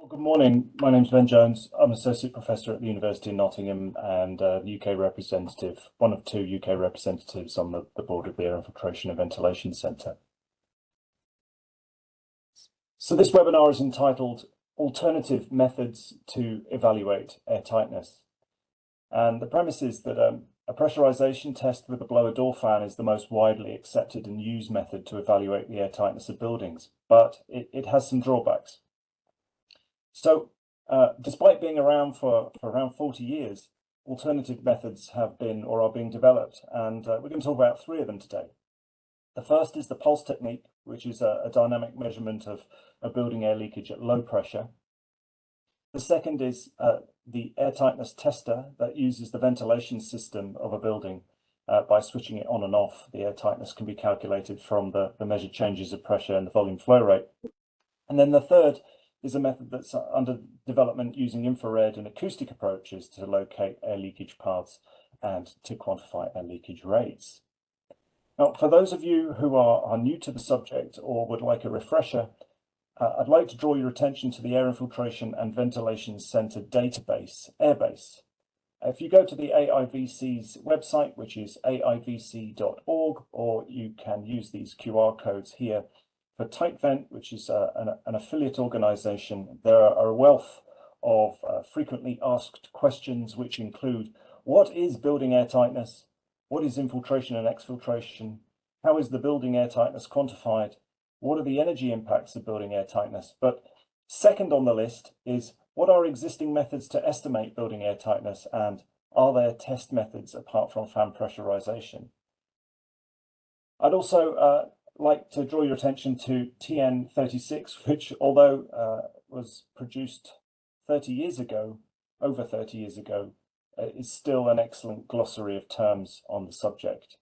Well, good morning. My name's Ben Jones. I'm an Associate Professor at the University of Nottingham and the UK representative, one of two UK representatives on the board of the Air Infiltration and Ventilation Centre. So this webinar is entitled Alternative Methods to Evaluate Airtightness. And the premise is that a pressurization test with a blower door fan is the most widely accepted and used method to evaluate the airtightness of buildings, but it has some drawbacks. So despite being around for around 40 years, alternative methods have been or are being developed, and we're going to talk about three of them today. The first is the pulse technique, which is a dynamic measurement of a building air leakage at low pressure. The second is the airtightness tester that uses the ventilation system of a building. By switching it on and off, the airtightness can be calculated from the measured changes of pressure and the volume flow rate. And then the third is a method that's under development using infrared and acoustic approaches to locate air leakage paths and to quantify air leakage rates. Now, for those of you who are new to the subject or would like a refresher, I'd like to draw your attention to the Air Infiltration and Ventilation Centre database, Airbase. If you go to the AIVC's website, which is aivc.org, or you can use these QR codes here. For TightVent, which is an affiliate organisation, there are a wealth of frequently asked questions which include: what is building airtightness? What is infiltration and exfiltration? How is the building airtightness quantified? What are the energy impacts of building airtightness? But second on the list is: what are existing methods to estimate building airtightness, and are there test methods apart from fan pressurization? I'd also like to draw your attention to TN36, which, although was produced 30 years ago, over 30 years ago, is still an excellent glossary of terms on the subject.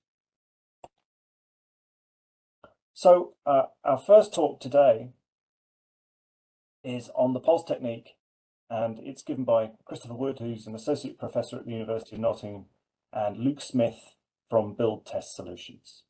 So our first talk today is on the pulse technique, and it's given by Christopher Wood, who's an Associate Professor at the University of Nottingham, and Luke Smith from Build Test Solutions.